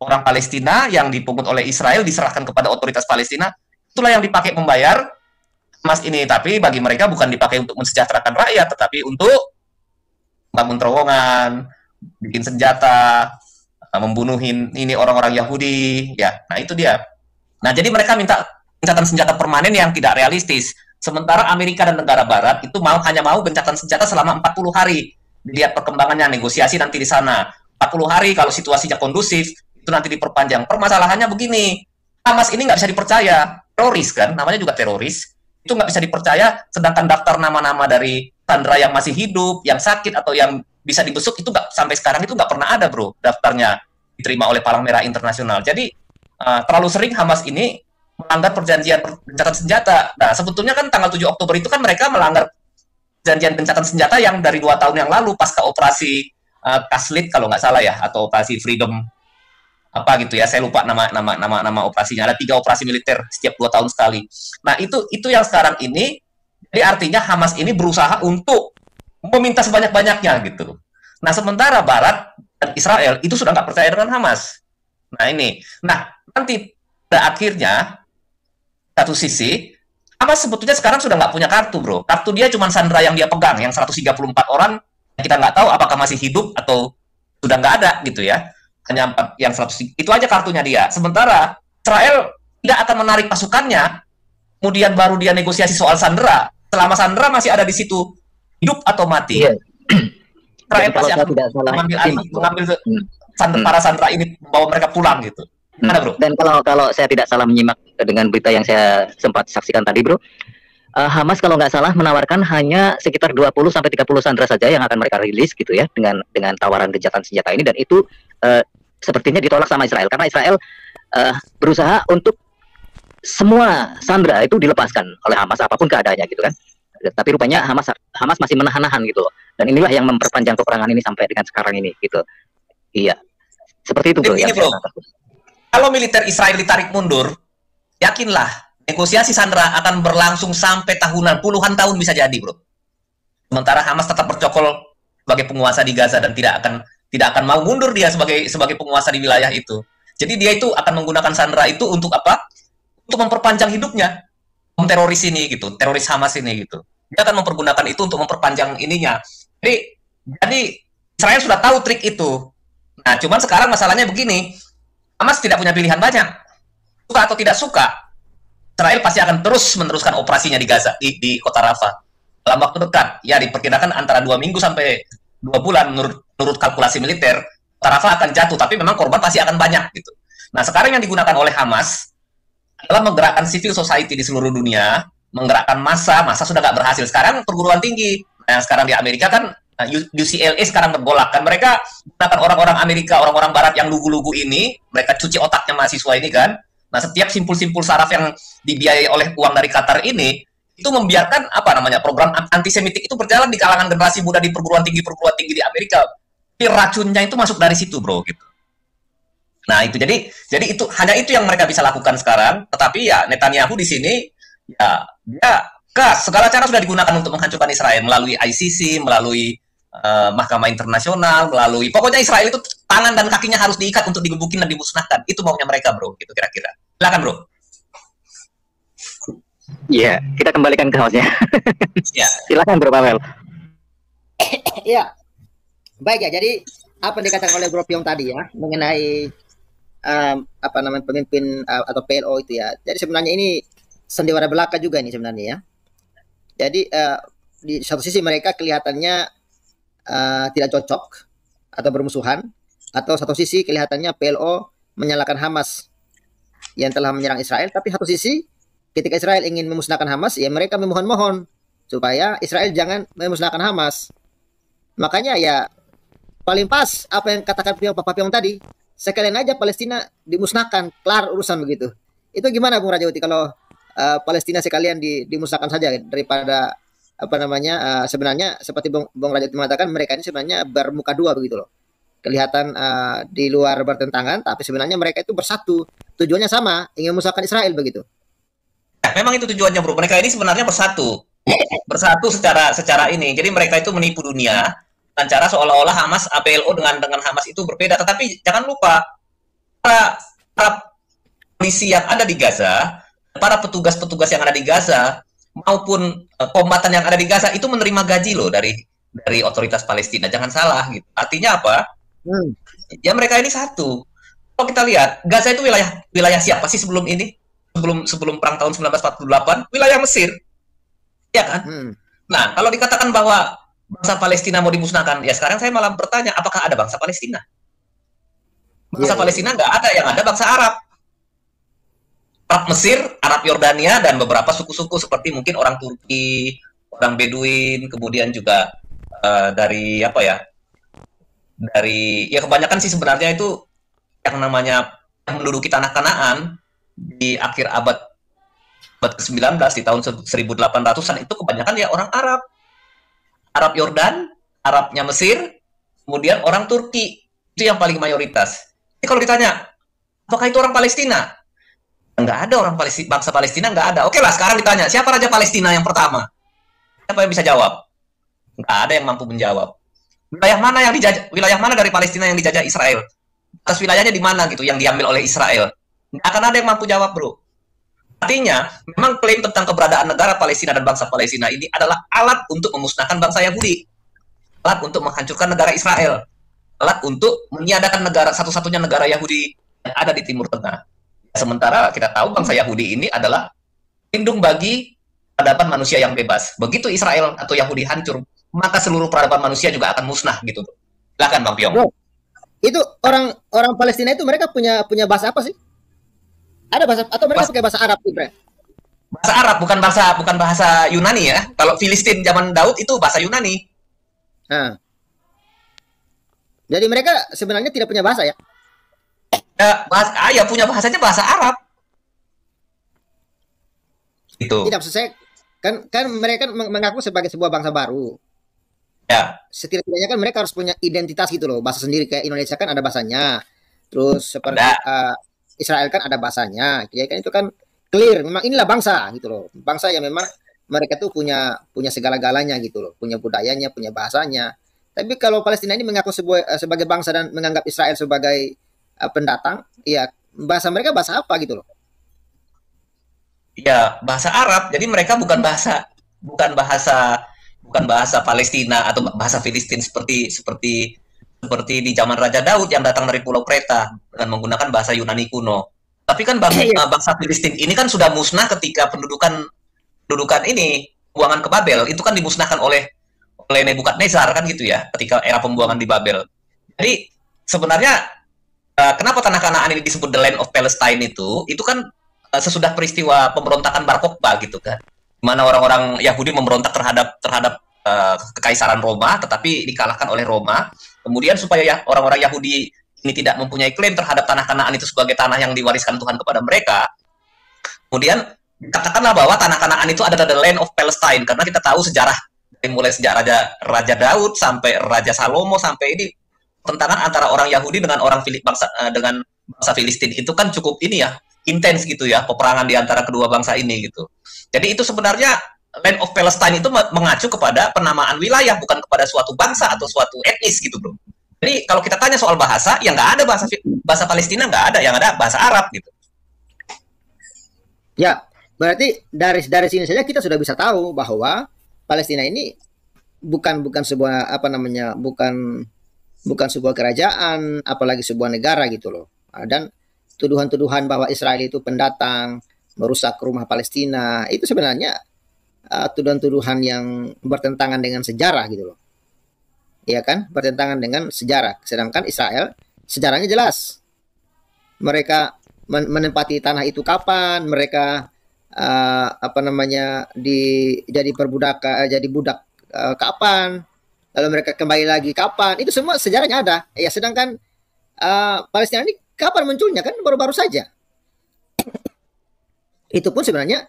orang Palestina yang dipungut oleh Israel diserahkan kepada otoritas Palestina, itulah yang dipakai membayar Hamas ini. Tapi bagi mereka bukan dipakai untuk mensejahterakan rakyat, tetapi untuk bangun terowongan, bikin senjata, membunuhin ini orang-orang Yahudi, ya. Nah itu dia. Nah jadi mereka minta gencatan senjata permanen yang tidak realistis. Sementara Amerika dan negara Barat itu hanya mau gencatan senjata selama 40 hari. Dilihat perkembangannya, negosiasi nanti di sana. 40 hari kalau situasinya kondusif, itu nanti diperpanjang. Permasalahannya begini, Hamas ini nggak bisa dipercaya, teroris kan, namanya juga teroris, itu nggak bisa dipercaya, sedangkan daftar nama-nama dari Sandra yang masih hidup, yang sakit, atau yang bisa dibesuk, itu nggak, sampai sekarang itu nggak pernah ada bro, daftarnya diterima oleh Palang Merah Internasional. Jadi, terlalu sering Hamas ini melanggar perjanjian gencatan senjata. Nah, sebetulnya kan tanggal 7 Oktober itu kan mereka melanggar perjanjian gencatan senjata yang dari 2 tahun yang lalu, pasca operasi Kaslit kalau nggak salah ya, atau operasi Freedom apa gitu ya, saya lupa nama operasinya. Ada 3 operasi militer setiap 2 tahun sekali. Nah itu yang sekarang ini, jadi artinya Hamas ini berusaha untuk meminta sebanyak-banyaknya gitu. Nah sementara Barat dan Israel itu sudah nggak percaya dengan Hamas. Nah ini, nanti pada akhirnya satu sisi Hamas sebetulnya sekarang sudah nggak punya kartu, bro. Kartu dia cuma Sandra yang dia pegang, yang 134 orang, kita nggak tahu apakah masih hidup atau sudah nggak ada gitu ya. Hanya yang 100, itu aja kartunya dia. Sementara Israel tidak akan menarik pasukannya, kemudian baru dia negosiasi soal Sandera. Selama Sandera masih ada di situ, hidup atau mati, Israel pasti akan mengambil para Sandera ini, membawa mereka pulang gitu. Gimana, bro? Dan kalau saya tidak salah menyimak dengan berita yang saya sempat saksikan tadi, bro, Hamas kalau nggak salah menawarkan hanya sekitar 20-30 sandera saja yang akan mereka rilis gitu ya, dengan tawaran gencatan senjata ini, dan itu sepertinya ditolak sama Israel karena Israel berusaha untuk semua sandera itu dilepaskan oleh Hamas apapun keadaannya gitu kan. Tapi rupanya Hamas masih menahan-nahan gitu loh. Dan inilah yang memperpanjang peperangan ini sampai dengan sekarang ini gitu. Iya. Seperti itu, bro. Ini, bro. Kalau militer Israel ditarik mundur, yakinlah negosiasi sandera akan berlangsung sampai tahunan, puluhan tahun bisa jadi, bro. Sementara Hamas tetap bercokol sebagai penguasa di Gaza dan tidak akan mau mundur dia sebagai penguasa di wilayah itu. Jadi dia itu akan menggunakan sandera itu untuk apa? Untuk memperpanjang hidupnya teroris ini gitu, teroris Hamas ini gitu. Dia akan mempergunakan itu untuk memperpanjang ininya. Jadi Israel sudah tahu trik itu. Nah, cuman sekarang masalahnya begini. Hamas tidak punya pilihan banyak. Suka atau tidak suka, Israel pasti akan terus meneruskan operasinya di Gaza, di kota Rafah. Dalam waktu dekat, ya diperkirakan antara 2 minggu sampai 2 bulan menurut kalkulasi militer, kota Rafah akan jatuh, tapi memang korban pasti akan banyak gitu. Nah, sekarang yang digunakan oleh Hamas adalah menggerakkan civil society di seluruh dunia, menggerakkan massa sudah nggak berhasil. Sekarang perguruan tinggi, nah sekarang di Amerika kan UCLA sekarang bergolak kan, mereka gunakan orang-orang Amerika, orang-orang Barat yang lugu-lugu ini, mereka cuci otaknya mahasiswa ini kan. Nah setiap simpul-simpul saraf yang dibiayai oleh uang dari Qatar ini, itu membiarkan program antisemitik itu berjalan di kalangan generasi muda di perguruan tinggi di Amerika. Tapi racunnya itu masuk dari situ, bro, gitu. Nah itu jadi itu hanya itu yang mereka bisa lakukan sekarang. Tetapi ya Netanyahu di sini ya dia segala cara sudah digunakan untuk menghancurkan Israel melalui ICC, melalui Mahkamah Internasional, melalui pokoknya Israel itu tangan dan kakinya harus diikat untuk digebukin dan dimusnahkan. Itu maunya mereka, bro, gitu kira-kira. Silakan, bro. Iya, kita kembalikan ke hostnya. Ya. Silakan, Bro Pavel. Ya, baik ya. Jadi apa yang dikatakan oleh Bro Piong tadi ya mengenai pemimpin atau PLO itu ya. Jadi sebenarnya ini sandiwara belaka juga ini sebenarnya ya. Jadi di satu sisi mereka kelihatannya tidak cocok atau bermusuhan, atau satu sisi kelihatannya PLO menyalahkan Hamas yang telah menyerang Israel, tapi satu sisi ketika Israel ingin memusnahkan Hamas, ya mereka memohon-mohon supaya Israel jangan memusnahkan Hamas. Makanya ya paling pas apa yang katakan Pak Piong tadi, sekalian aja Palestina dimusnahkan, kelar urusan begitu. Itu gimana Bung Rajawati kalau Palestina sekalian dimusnahkan saja daripada sebenarnya seperti Bung Rajawati mengatakan, mereka ini sebenarnya bermuka dua begitu loh. Kelihatan di luar bertentangan, tapi sebenarnya mereka itu bersatu. Tujuannya sama, ingin memusnahkan Israel begitu. Memang itu tujuannya, bro. Mereka ini sebenarnya bersatu secara ini. Jadi mereka itu menipu dunia dengan cara seolah-olah Hamas, PLO dengan Hamas itu berbeda. Tetapi jangan lupa para polisi yang ada di Gaza, para petugas-petugas yang ada di Gaza maupun kombatan yang ada di Gaza itu menerima gaji loh dari otoritas Palestina. Jangan salah gitu. Artinya apa? Ya mereka ini satu. Kalau kita lihat, Gaza itu wilayah siapa sih sebelum ini? Sebelum perang tahun 1948, wilayah Mesir. Ya kan? Nah, kalau dikatakan bahwa bangsa Palestina mau dimusnahkan, ya sekarang saya malah bertanya, apakah ada bangsa Palestina? Bangsa Palestina nggak ada, yang ada bangsa Arab. Arab Mesir, Arab Yordania, dan beberapa suku-suku seperti mungkin orang Turki, orang Beduin, kemudian juga dari kebanyakan sih sebenarnya itu yang namanya menduduki tanah Kanaan di akhir abad ke-19 di tahun 1800-an itu kebanyakan ya orang Arab. Arab Yordan, Arabnya Mesir, kemudian orang Turki, itu yang paling mayoritas. Jadi kalau ditanya, apakah itu orang Palestina? Nggak ada orang Palestina, bangsa Palestina nggak ada. Oke lah, sekarang ditanya, siapa raja Palestina yang pertama? Siapa yang bisa jawab? Nggak ada yang mampu menjawab. Wilayah mana dari Palestina yang dijajah Israel? Atas wilayahnya di mana gitu, yang diambil oleh Israel? Nggak akan ada yang mampu jawab, bro. Artinya, memang klaim tentang keberadaan negara Palestina dan bangsa Palestina ini adalah alat untuk memusnahkan bangsa Yahudi. Alat untuk menghancurkan negara Israel. Alat untuk meniadakan negara, satu-satunya negara Yahudi yang ada di Timur Tengah. Sementara kita tahu bangsa Yahudi ini adalah lindung bagi peradaban manusia yang bebas. Begitu Israel atau Yahudi hancur, maka seluruh peradaban manusia juga akan musnah gitu. Silakan Bang Piong. Bro, itu orang Palestina itu mereka punya bahasa apa sih? Ada bahasa atau mereka pakai bahasa Arab, Ibrahim? Bahasa Arab, bukan bahasa Yunani ya. Kalau Filistin zaman Daud itu bahasa Yunani. Nah. Jadi mereka sebenarnya tidak punya bahasa ya? Ya punya bahasanya bahasa Arab. Itu. Tidak, maksud saya kan mereka mengaku sebagai sebuah bangsa baru. Ya. Setidaknya kan mereka harus punya identitas gitu loh, bahasa sendiri. Kayak Indonesia kan ada bahasanya. Terus seperti Israel kan ada bahasanya. Jadi kan itu kan clear, memang inilah bangsa gitu loh. Bangsa yang memang mereka tuh punya segala-galanya gitu loh, punya budayanya, punya bahasanya. Tapi kalau Palestina ini mengaku sebagai bangsa dan menganggap Israel sebagai pendatang, ya bahasa mereka bahasa apa gitu loh? Ya, bahasa Arab. Jadi mereka bukan bahasa Palestina atau bahasa Filistin seperti di zaman Raja Daud yang datang dari Pulau Kreta dengan menggunakan bahasa Yunani kuno. Tapi kan bangsa Filistin ini kan sudah musnah ketika pendudukan ini pembuangan ke Babel itu kan dimusnahkan oleh Nebukadnezar kan gitu ya, ketika era pembuangan di Babel. Jadi sebenarnya kenapa tanah Kanaan ini disebut the land of Palestine itu kan sesudah peristiwa pemberontakan Bar Kokhba gitu kan, mana orang-orang Yahudi memberontak terhadap kekaisaran Roma, tetapi dikalahkan oleh Roma. Kemudian supaya orang-orang Yahudi ini tidak mempunyai klaim terhadap tanah Kanaan itu sebagai tanah yang diwariskan Tuhan kepada mereka, kemudian katakanlah bahwa tanah Kanaan itu adalah the land of Palestine, karena kita tahu sejarah mulai sejak Raja Daud sampai Raja Salomo sampai ini tentangan antara orang Yahudi dengan bangsa Filistin itu kan cukup ini ya, intens gitu ya, peperangan di antara kedua bangsa ini gitu. Jadi itu sebenarnya land of Palestine itu mengacu kepada penamaan wilayah, bukan kepada suatu bangsa atau suatu etnis gitu bro. Jadi kalau kita tanya soal bahasa, ya nggak ada bahasa Palestina, nggak ada, yang ada bahasa Arab gitu. Ya, berarti dari sini saja kita sudah bisa tahu bahwa Palestina ini bukan sebuah bukan sebuah kerajaan, apalagi sebuah negara gitu loh. Dan tuduhan-tuduhan bahwa Israel itu pendatang, merusak rumah Palestina, itu sebenarnya tuduhan-tuduhan yang bertentangan dengan sejarah gitu loh. Iya kan? Bertentangan dengan sejarah. Sedangkan Israel sejarahnya jelas. Mereka menempati tanah itu kapan, mereka jadi budak kapan, lalu mereka kembali lagi kapan, itu semua sejarahnya ada. Ya, sedangkan Palestina ini kapan munculnya, kan baru-baru saja. Itu pun sebenarnya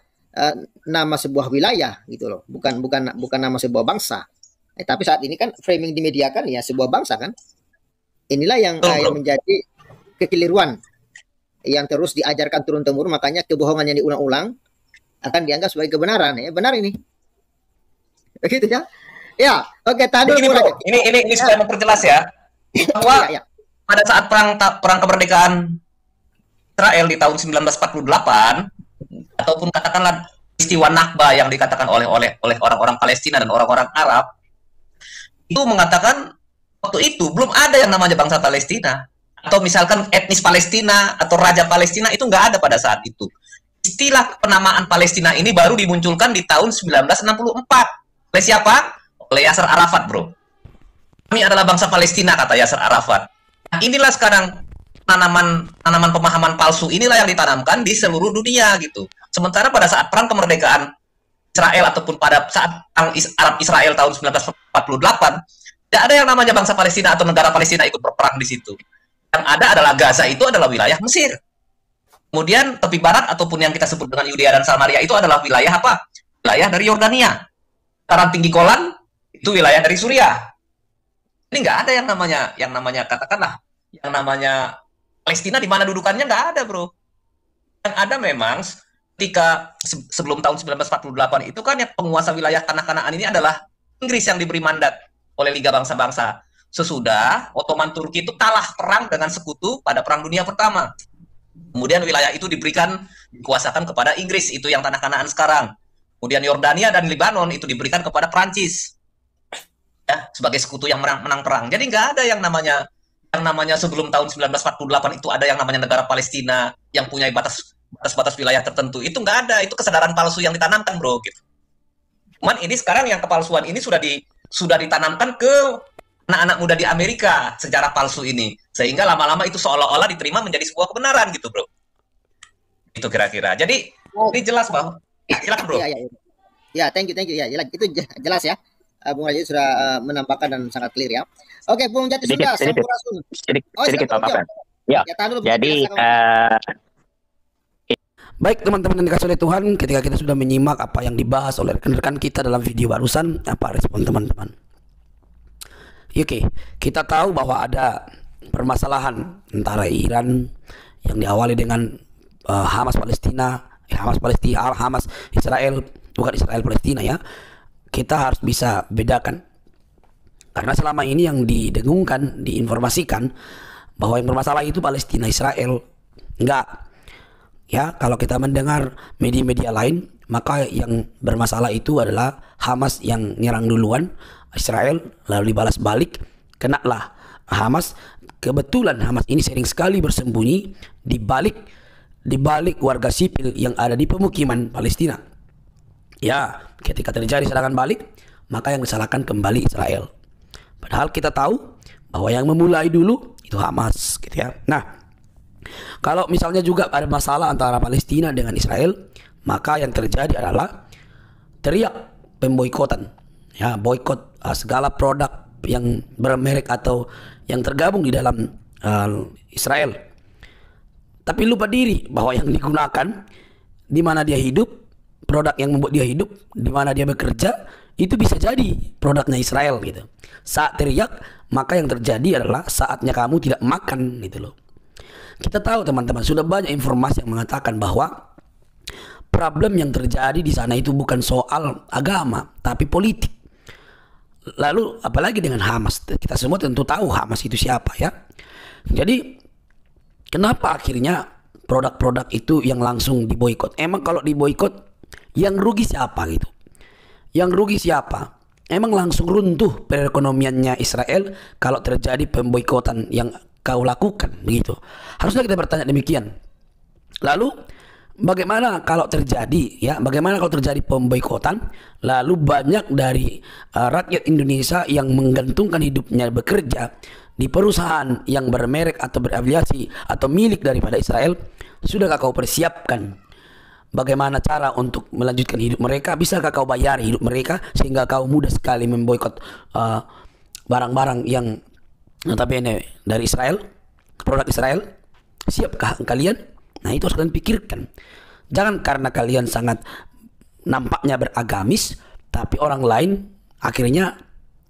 nama sebuah wilayah gitu loh, bukan nama sebuah bangsa. Tapi saat ini kan framing di media kan ya sebuah bangsa kan. Inilah yang menjadi kekeliruan yang terus diajarkan turun-temurun, makanya kebohongan yang diulang-ulang akan dianggap sebagai kebenaran. Ya, benar ini. Begitu ya. Ya, oke, tadi ini supaya memperjelas ya. Bahwa pada saat perang kemerdekaan Israel di tahun 1948 ataupun katakanlah peristiwa Nakba yang dikatakan oleh orang-orang Palestina dan orang-orang Arab, itu mengatakan waktu itu belum ada yang namanya bangsa Palestina atau misalkan etnis Palestina atau raja Palestina, itu nggak ada pada saat itu. Istilah penamaan Palestina ini baru dimunculkan di tahun 1964 oleh siapa? Oleh Yasser Arafat, bro. Kami adalah bangsa Palestina, kata Yasser Arafat. Nah, inilah sekarang tanaman pemahaman palsu inilah yang ditanamkan di seluruh dunia gitu. Sementara pada saat perang kemerdekaan Israel ataupun pada saat Arab Israel tahun 1948, tidak ada yang namanya bangsa Palestina atau negara Palestina ikut berperang di situ. Yang ada adalah Gaza, itu adalah wilayah Mesir. Kemudian tepi barat ataupun yang kita sebut dengan Yudea dan Samaria itu adalah wilayah apa? Wilayah dari Yordania. Dataran tinggi Golan itu wilayah dari Suriah. Ini nggak ada yang namanya katakanlah yang namanya Palestina di mana dudukannya, nggak ada, bro. Yang ada memang ketika sebelum tahun 1948 itu kan yang penguasa wilayah tanah Kanaan ini adalah Inggris yang diberi mandat oleh Liga Bangsa-Bangsa. Sesudah Ottoman Turki itu kalah perang dengan sekutu pada Perang Dunia Pertama. Kemudian wilayah itu dikuasakan kepada Inggris, itu yang tanah Kanaan sekarang. Kemudian Yordania dan Lebanon itu diberikan kepada Prancis, ya, sebagai sekutu yang menang perang. Jadi nggak ada yang namanya sebelum tahun 1948 itu ada yang namanya negara Palestina yang punya batas wilayah tertentu. Itu nggak ada, itu kesadaran palsu yang ditanamkan, bro. Gitu. Cuman ini sekarang yang kepalsuan ini sudah ditanamkan ke anak-anak muda di Amerika, sejarah palsu ini, sehingga lama-lama itu seolah-olah diterima menjadi sebuah kebenaran, gitu, bro. Itu kira-kira. Jadi ini jelas, bang. Silakan, bro. Ya, thank you. Ya, itu jelas ya. Bung Raja sudah menambahkan dan sangat clear ya. Oke, Bung Jati sudah. Sedikit Pak. Ya. Jadi baik teman-teman yang dikasih oleh Tuhan, ketika kita sudah menyimak apa yang dibahas oleh rekan-rekan kita dalam video barusan, apa respon teman-teman? Oke, kita tahu bahwa ada permasalahan antara Iran yang diawali dengan Hamas Israel, bukan Israel Palestina ya. Kita harus bisa bedakan, karena selama ini yang didengungkan, diinformasikan bahwa yang bermasalah itu Palestina Israel. Enggak ya, kalau kita mendengar media-media lain, maka yang bermasalah itu adalah Hamas yang nyerang duluan Israel, lalu dibalas balik, kenalah Hamas. Kebetulan Hamas ini sering sekali bersembunyi di balik warga sipil yang ada di pemukiman Palestina. Ya, ketika terjadi serangan balik, maka yang disalahkan kembali Israel. Padahal kita tahu bahwa yang memulai dulu itu Hamas, gitu ya. Nah, kalau misalnya juga ada masalah antara Palestina dengan Israel, maka yang terjadi adalah teriak pemboikotan, ya, boikot segala produk yang bermerek atau yang tergabung di dalam Israel. Tapi lupa diri bahwa yang digunakan di mana dia hidup, produk yang membuat dia hidup, di mana dia bekerja, itu bisa jadi produknya Israel gitu. Saat teriak, maka yang terjadi adalah saatnya kamu tidak makan gitu loh. Kita tahu teman-teman, sudah banyak informasi yang mengatakan bahwa problem yang terjadi di sana itu bukan soal agama, tapi politik. Lalu apalagi dengan Hamas, kita semua tentu tahu Hamas itu siapa ya. Jadi kenapa akhirnya produk-produk itu yang langsung diboikot? Emang kalau diboikot yang rugi siapa gitu? Yang rugi siapa? Emang langsung runtuh perekonomiannya Israel kalau terjadi pemboikotan yang kau lakukan begitu? Harusnya kita bertanya demikian. Lalu bagaimana kalau terjadi ya? Bagaimana kalau terjadi pemboikotan lalu banyak dari rakyat Indonesia yang menggantungkan hidupnya bekerja di perusahaan yang bermerek atau berafiliasi atau milik daripada Israel? Sudahkah kau persiapkan bagaimana cara untuk melanjutkan hidup mereka? Bisakah kau bayar hidup mereka sehingga kau mudah sekali memboikot barang-barang yang notabene dari Israel, produk Israel? Siapkah kalian? Nah, itu harus kalian pikirkan. Jangan karena kalian sangat nampaknya beragamis, tapi orang lain akhirnya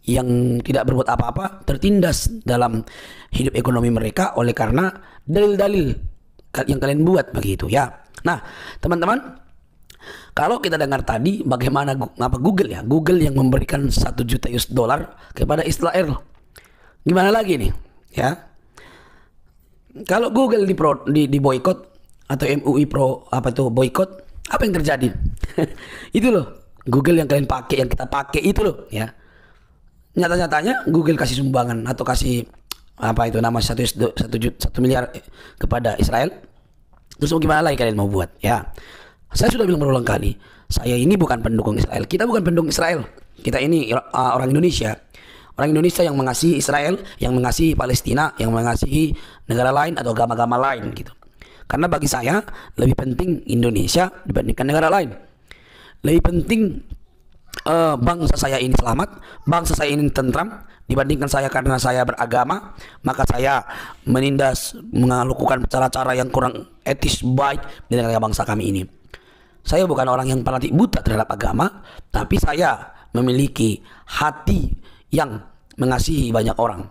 yang tidak berbuat apa-apa tertindas dalam hidup ekonomi mereka oleh karena dalil-dalil yang kalian buat begitu ya. Nah, teman-teman, kalau kita dengar tadi bagaimana Google ya, Google yang memberikan 1 juta US dollar kepada Israel. Gimana lagi nih, ya? Kalau Google di boykot atau MUI pro apa itu boykot, apa yang terjadi? Itu loh, Google yang kalian pakai, yang kita pakai itu loh, ya. Nyata-nyatanya Google kasih sumbangan atau kasih apa itu nama 1 miliar kepada Israel. Terus mau gimana lagi kalian mau buat ya? Saya sudah bilang berulang kali, saya ini bukan pendukung Israel. Kita bukan pendukung Israel. Kita ini orang Indonesia. Orang Indonesia yang mengasihi Israel, yang mengasihi Palestina, yang mengasihi negara lain atau agama-agama lain gitu. Karena bagi saya lebih penting Indonesia dibandingkan negara lain. Lebih penting bangsa saya ini selamat, bangsa saya ini tentram dibandingkan saya karena saya beragama, maka saya menindas, melakukan cara-cara yang kurang etis baik di negara bangsa kami ini. Saya bukan orang yang fanatik buta terhadap agama, tapi saya memiliki hati yang mengasihi banyak orang.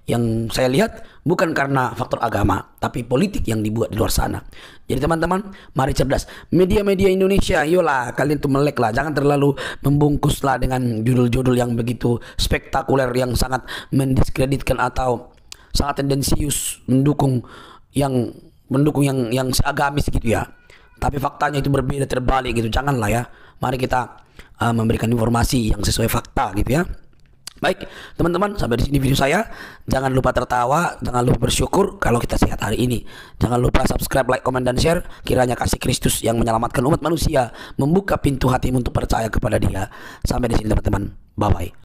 Yang saya lihat bukan karena faktor agama, tapi politik yang dibuat di luar sana. Jadi teman-teman, mari cerdas. Media-media Indonesia, ayolah kalian tuh melek lah. Jangan terlalu membungkus lah dengan judul-judul yang begitu spektakuler, yang sangat mendiskreditkan atau sangat tendensius mendukung yang seagamis gitu ya. Tapi faktanya itu berbeda, terbalik gitu. Janganlah ya. Mari kita memberikan informasi yang sesuai fakta gitu ya. Baik, teman-teman, sampai di sini video saya. Jangan lupa tertawa, jangan lupa bersyukur kalau kita sehat hari ini. Jangan lupa subscribe, like, komen, dan share. Kiranya kasih Kristus yang menyelamatkan umat manusia membuka pintu hatimu untuk percaya kepada Dia. Sampai di sini teman-teman. Bye-bye.